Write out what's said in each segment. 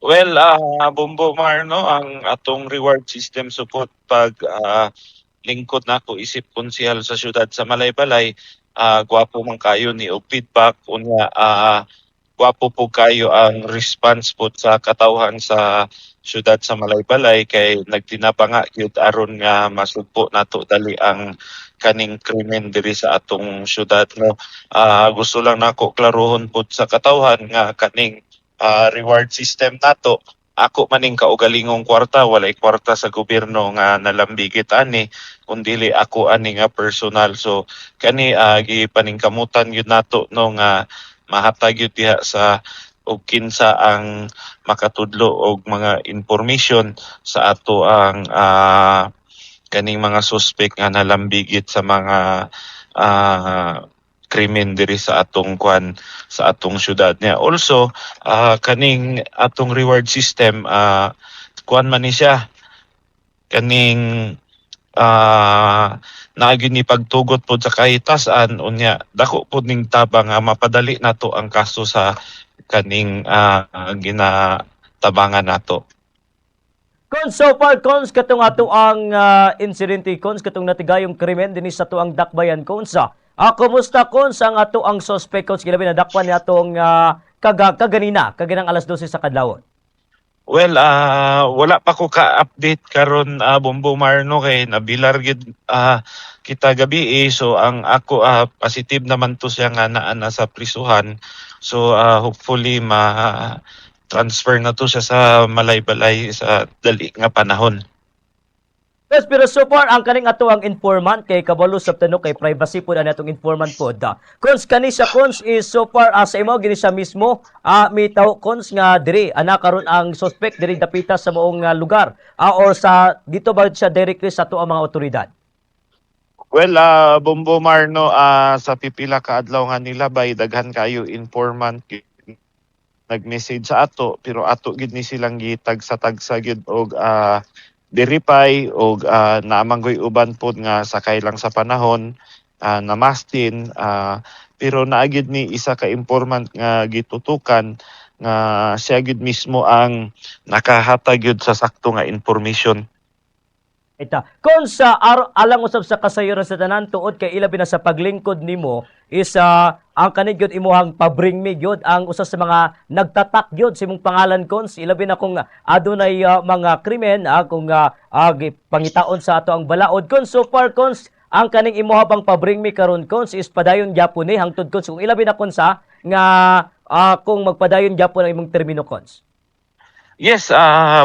Well, Bombo Marno, ang atong reward system support pag lingkod nako isip konsehal sa syudad sa Malaybalay, gwapo man kayo ni og feedback unya gwapo po kayo ang response po sa katawhan sa syudad sa Malaybalay kay nagtinapa nga gyud aron nga masugpo nato dali ang kaning krimen diri sa atong syudad no. Gusto lang nako klarohon po sa katawhan nga kaning reward system nato ako maning kaugalingong kwarta walay kwarta sa gobyerno nga nalambigit ani kundili ako ani nga personal so kani gipaningkamutan gyud nato no nga mahatag yun diha sa og kinsa ang makatudlo og mga information sa ato ang kaning mga suspect nga nalambigit sa mga krimen diri sa atong kwan sa atong syudad niya. Also, kaning atong reward system kwan man ni siya kaning naagi ni pagtugot pod sa kahitasan unya dako pod ning tabang nga mapadali nato ang kaso sa kaning ginatabangan nato. Cons, so far, Cons, katong ato ang insidente, Cons, katong natigayong krimen, dinis sa to ang dakbayan, Cons. Kumusta, Cons, ang ato ang suspect, Cons, kinabi na dakpan niya atong kaganang alas 12 sa kadlawon? Well, wala pa ko ka-update karon Bombo Marno kay nabilar gid kita gabi so ang ako positive naman to siya nga naa na sa prisuhan. So hopefully transfer na to siya sa Malaybalay sa dali nga panahon. Yes, pero so far, ang kaning ato ang informant kay kabalo sa tanong kay privacy po na atong informant po da. Cons, kani sa Cons is so far sa imo gini siya mismo, may tawo Cons nga diri, ana karon ang suspect diri dapita sa moong lugar or sa dito ba siya directly sa ato ang mga otoridad? Well, Bombo Marno, sa pipila ka adlaw nga nila bay daghan kayo informant nag-message sa ato pero ato gid ni silang gitag sa tagsa gid og verify og naamanggoy uban pod nga sakay lang sa panahon namastin pero naagid ni isa ka informant nga gitutukan nga siya gid mismo ang nakahatag gyud sa sakto nga information. Ita. Kung sa alang usab sa kasayuran sa tanan tuod kay ilabi na sa paglingkod nimo is ang kanid gyud imuhang pabring me gyud ang usa sa mga nagtatak gyud sa imong pangalan kons ilabi na kung adunay mga krimen kung pangitaon sa ato ang balaod kons so far kons ang kaning imuha pang pabring me karon kons is padayon gyapon ni hangtod kons kung ilabi na kons nga kung magpadayon gyapon ang imong termino kons. Yes,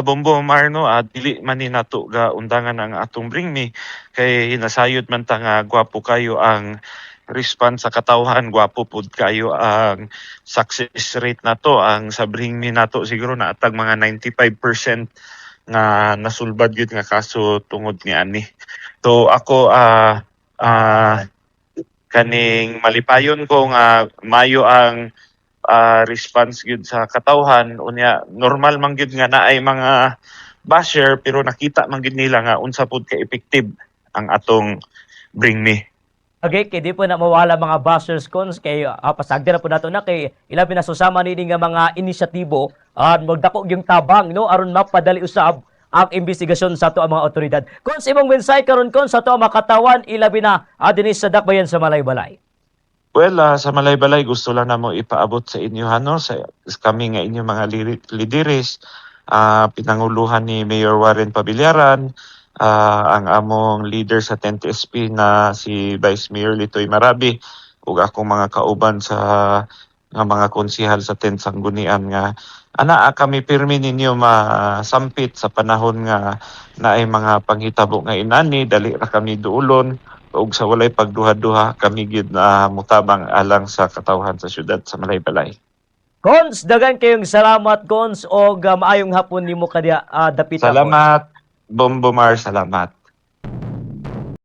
Bombo Marno, dili man ni nato ga undangan ang atong bring me kay hinasayod man ta nga gwapo kayo ang response sa katawhan, gwapo pud kayo ang success rate nato, ang sa bring me nato siguro na atag mga 95% nga nasulbad gyud nga kaso tungod ni ani. So ako kaning malipayon ko nga mayo ang response gyud sa katawhan unya normal man gyud nga naay mga basher pero nakita man gyud nila nga unsa pud ka effective ang atong bring me. Okay, kay di po na mawala mga bashers cons kay pasagdi na po nato na kay ilabi na susama nini nga mga inisyatibo magdako yung tabang no aron mapadali usab ang investigasyon sa ato ang mga otoridad. Kons imong mensahe karon kons sa ato ang makatawan ilabi na dinhi sa dakbayan sa Malaybalay. Well, sa Malaybalay gusto lang namo ipaabot sa inyo no sa kami nga inyo mga lideres pinanguluhan ni Mayor Warren Pabillaran, ang among leader sa 10th SP na si Vice Mayor Litoy Marabi ug akong mga kauban sa nga mga konsehal sa 10th Sanggunian nga kami pirmi ninyo masampit sa panahon nga naay mga panghitabo nga inani dali ra kami duulon ug sa walay pagduha-duha kami gyud na mutabang alang sa katawhan sa syudad sa Malaybalay. Cons dagan kayong salamat cons og maayong hapon nimo kadya dapita. Salamat, Bombomar, salamat.